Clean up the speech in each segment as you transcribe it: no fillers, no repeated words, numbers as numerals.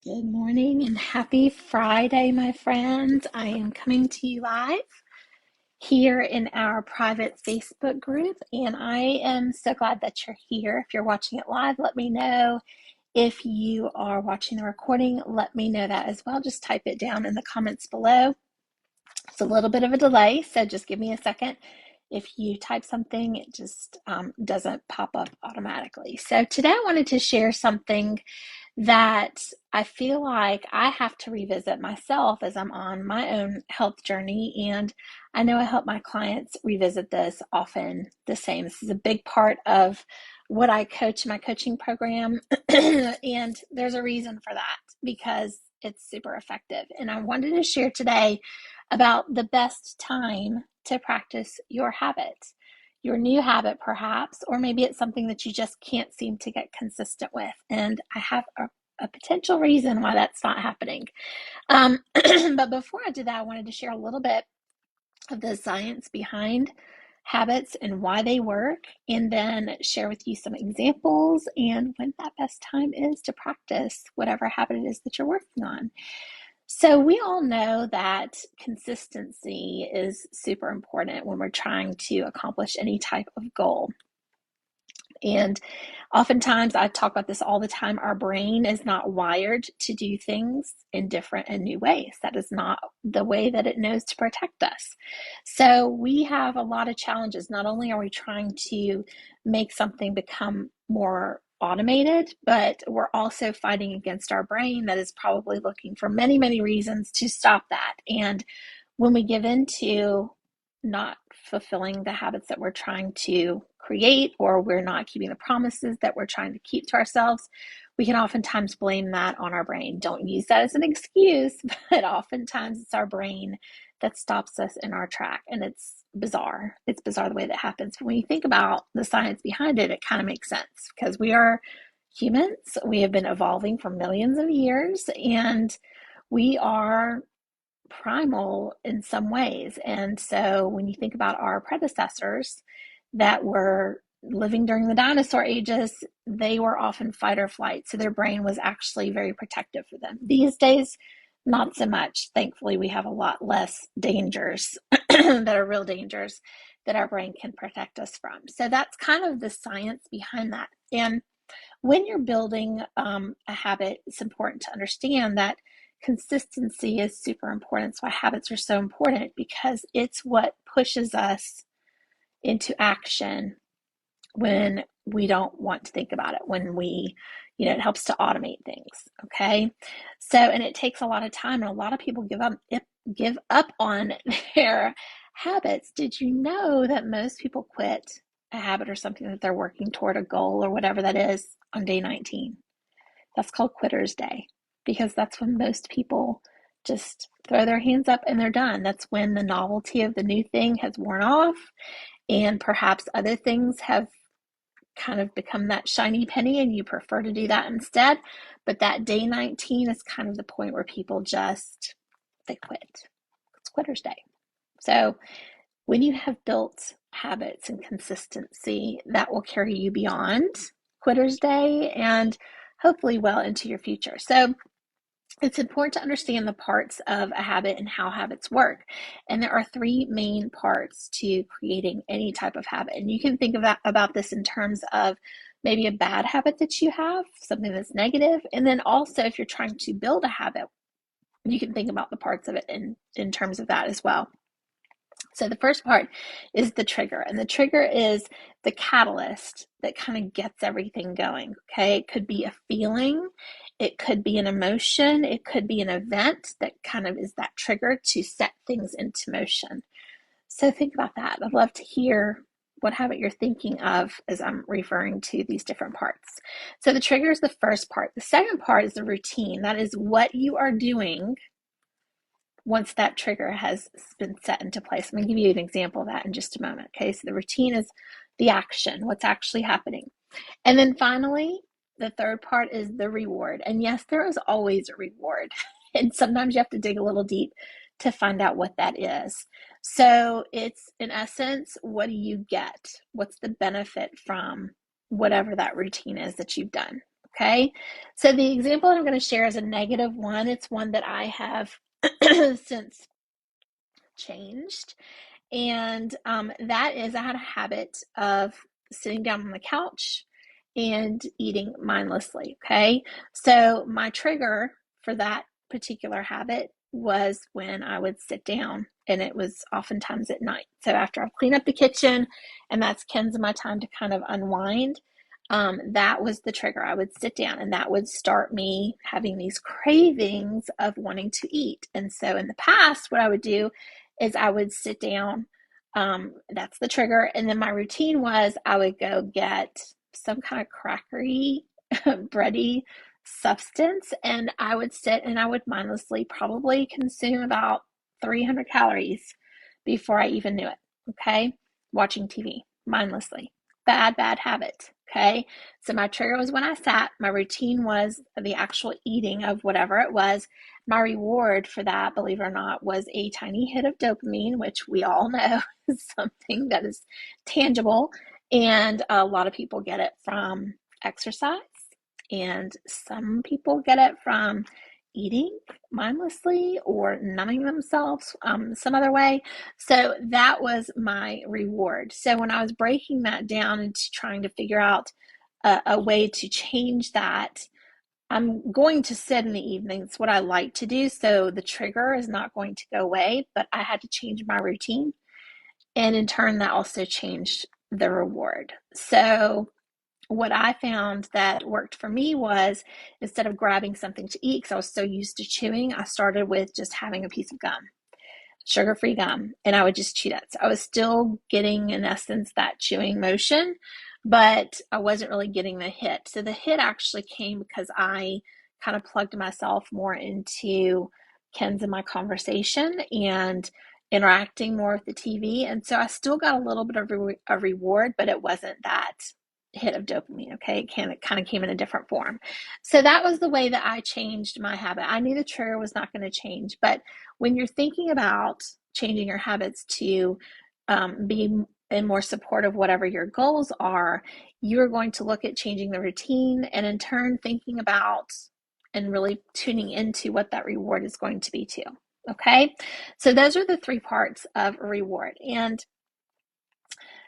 Good morning and happy Friday, my friends. I am coming to you live here in our private Facebook group, and I am so glad that you're here. If you're watching it live, let me know. If you are watching the recording, let me know that as well. Just type it down in the comments below. It's a little bit of a delay, so just give me a second. If you type something, it just doesn't pop up automatically. So today I wanted to share something that I feel like I have to revisit myself as I'm on my own health journey. And I know I help my clients revisit this often the same. This is a big part of what I coach in my coaching program. And there's a reason for that because it's super effective. And I wanted to share today about the best time to practice your habit, your new habit perhaps, or maybe it's something that you just can't seem to get consistent with. And I have a potential reason why that's not happening. But before I do that, I wanted to share a little bit of the science behind habits and why they work, and then share with you some examples and when that best time is to practice whatever habit it is that you're working on. So we all know that consistency is super important when we're trying to accomplish any type of goal. And oftentimes, I talk about this all the time, our brain is not wired to do things in different and new ways. That is not the way that it knows to protect us. So we have a lot of challenges. Not only are we trying to make something become more automated, but we're also fighting against our brain that is probably looking for many, many reasons to stop that. And when we give into not fulfilling the habits that we're trying to create, or we're not keeping the promises that we're trying to keep to ourselves, we can oftentimes blame that on our brain. Don't use that as an excuse, but oftentimes it's our brain that stops us in our track. And it's bizarre. It's bizarre the way that happens. But when you think about the science behind it, it kind of makes sense because we are humans. We have been evolving for millions of years, and we are primal in some ways. And so when you think about our predecessors that were living during the dinosaur ages, they were often fight or flight. So their brain was actually very protective for them. These days, not so much. Thankfully, we have a lot less dangers that are real dangers that our brain can protect us from. So that's kind of the science behind that. And when you're building a habit, it's important to understand that consistency is super important. That's why habits are so important, because it's what pushes us into action when we don't want to think about it, when we, it helps to automate things. Okay. So, and it takes a lot of time, and a lot of people give up on their habits. Did you know that most people quit a habit or something that they're working toward, a goal or whatever that is, on day 19? That's called Quitter's Day, because that's when most people just throw their hands up and they're done. That's when the novelty of the new thing has worn off, and perhaps other things have kind of become that shiny penny and you prefer to do that instead. But that day 19 is kind of the point where people they quit. It's Quitter's Day. So when you have built habits and consistency, that will carry you beyond Quitter's Day and hopefully well into your future. So it's important to understand the parts of a habit and how habits work. And there are three main parts to creating any type of habit. And you can think about this in terms of maybe a bad habit that you have, something that's negative. And then also, if you're trying to build a habit, you can think about the parts of it in terms of that as well. So the first part is the trigger, and the trigger is the catalyst that kind of gets everything going. Okay, it could be a feeling, it could be an emotion, it could be an event that kind of is that trigger to set things into motion. So think about that. I'd love to hear what habit you're thinking of as I'm referring to these different parts. So the trigger is the first part. The second part is the routine. That is what you are doing once that trigger has been set into place. I'm going to give you an example of that in just a moment. Okay, so the routine is the action, what's actually happening. And then finally, the third part is the reward. And yes, there is always a reward. And sometimes you have to dig a little deep to find out what that is. So it's, in essence, what do you get? What's the benefit from whatever that routine is that you've done? Okay, so the example that I'm going to share is a negative one. It's one that I have since changed. And that is, I had a habit of sitting down on the couch and eating mindlessly. Okay. So my trigger for that particular habit was when I would sit down, and it was oftentimes at night. So after I've cleaned up the kitchen, and that's Ken's and my time to kind of unwind, that was the trigger. I would sit down, and that would start me having these cravings of wanting to eat. And so in the past, what I would do is I would sit down. That's the trigger. And then my routine was I would go get some kind of crackery, bready substance, and I would sit and I would mindlessly probably consume about 300 calories before I even knew it. Okay. Watching TV mindlessly. Bad, bad habit. Okay. So my trigger was when I sat. My routine was the actual eating of whatever it was. My reward for that, believe it or not, was a tiny hit of dopamine, which we all know is something that is tangible. And a lot of people get it from exercise, and some people get it from eating mindlessly or numbing themselves some other way. So that was my reward. So when I was breaking that down into trying to figure out a way to change that, I'm going to sit in the evenings, what I like to do. So the trigger is not going to go away, but I had to change my routine. And in turn, that also changed the reward. So what I found that worked for me was, instead of grabbing something to eat, because I was so used to chewing, I started with just having a piece of gum, sugar-free gum, and I would just chew that. So I was still getting, in essence, that chewing motion, but I wasn't really getting the hit. So the hit actually came because I kind of plugged myself more into Ken's and my conversation and interacting more with the TV. And so I still got a little bit of a reward, but it wasn't that hit of dopamine. Okay. It kind of came in a different form. So that was the way that I changed my habit. I knew the trigger was not going to change, but when you're thinking about changing your habits to be in more support of whatever your goals are, you're going to look at changing the routine, and in turn thinking about and really tuning into what that reward is going to be too. Okay, so those are the three parts of a reward, and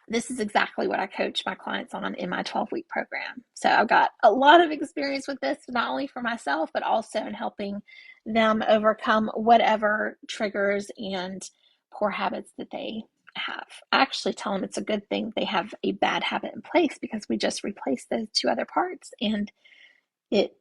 this is exactly what I coach my clients on in my 12-week program. So I've got a lot of experience with this, not only for myself, but also in helping them overcome whatever triggers and poor habits that they have. I actually tell them it's a good thing they have a bad habit in place, because we just replace those two other parts and it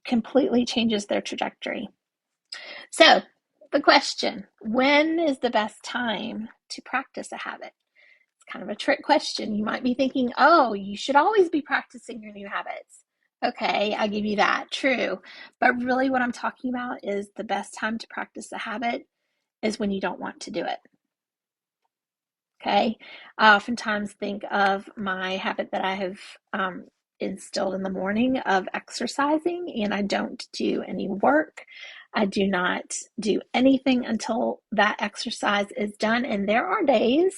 completely changes their trajectory. So the question, when is the best time to practice a habit? Kind of a trick question. You might be thinking, oh, you should always be practicing your new habits. Okay, I give you that. True. But really, what I'm talking about is the best time to practice a habit is when you don't want to do it. Okay. I oftentimes think of my habit that I have instilled in the morning of exercising, and I don't do any work. I do not do anything until that exercise is done. And there are days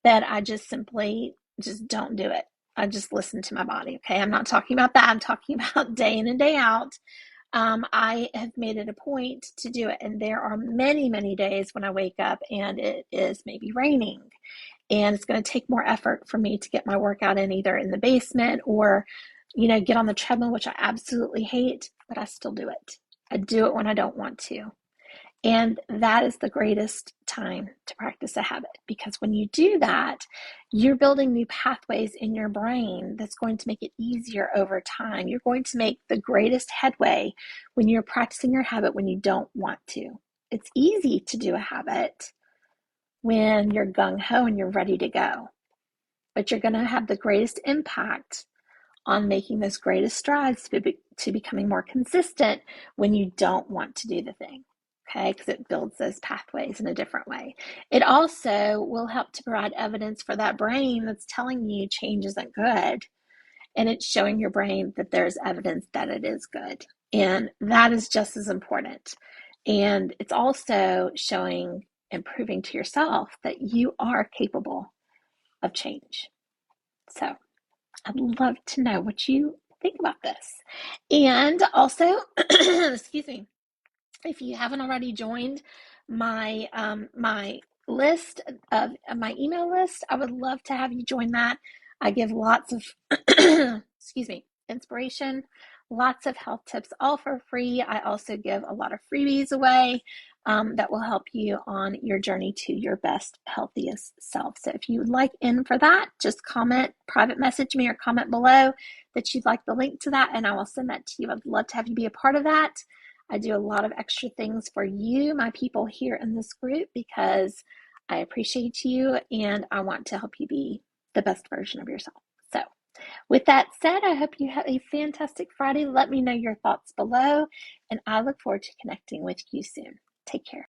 that I just simply just don't do it. I just listen to my body. Okay. I'm not talking about that. I'm talking about day in and day out. I have made it a point to do it. And there are many, many days when I wake up and it is maybe raining, and it's going to take more effort for me to get my workout in, either in the basement or, get on the treadmill, which I absolutely hate, but I still do it. I do it when I don't want to. And that is the greatest time to practice a habit, because when you do that, you're building new pathways in your brain that's going to make it easier over time. You're going to make the greatest headway when you're practicing your habit when you don't want to. It's easy to do a habit when you're gung-ho and you're ready to go, but you're going to have the greatest impact on making those greatest strides to becoming more consistent when you don't want to do the thing. Okay, because it builds those pathways in a different way. It also will help to provide evidence for that brain that's telling you change isn't good, and it's showing your brain that there's evidence that it is good. And that is just as important. And it's also showing and proving to yourself that you are capable of change. So I'd love to know what you think about this. And also, excuse me, if you haven't already joined my list of my email list, I would love to have you join that. I give lots of excuse me, inspiration, lots of health tips, all for free. I also give a lot of freebies away that will help you on your journey to your best, healthiest self. So if you would like in for that, just comment, private message me, or comment below that you'd like the link to that, and I will send that to you. I'd love to have you be a part of that. I do a lot of extra things for you, my people here in this group, because I appreciate you and I want to help you be the best version of yourself. So, with that said, I hope you have a fantastic Friday. Let me know your thoughts below, and I look forward to connecting with you soon. Take care.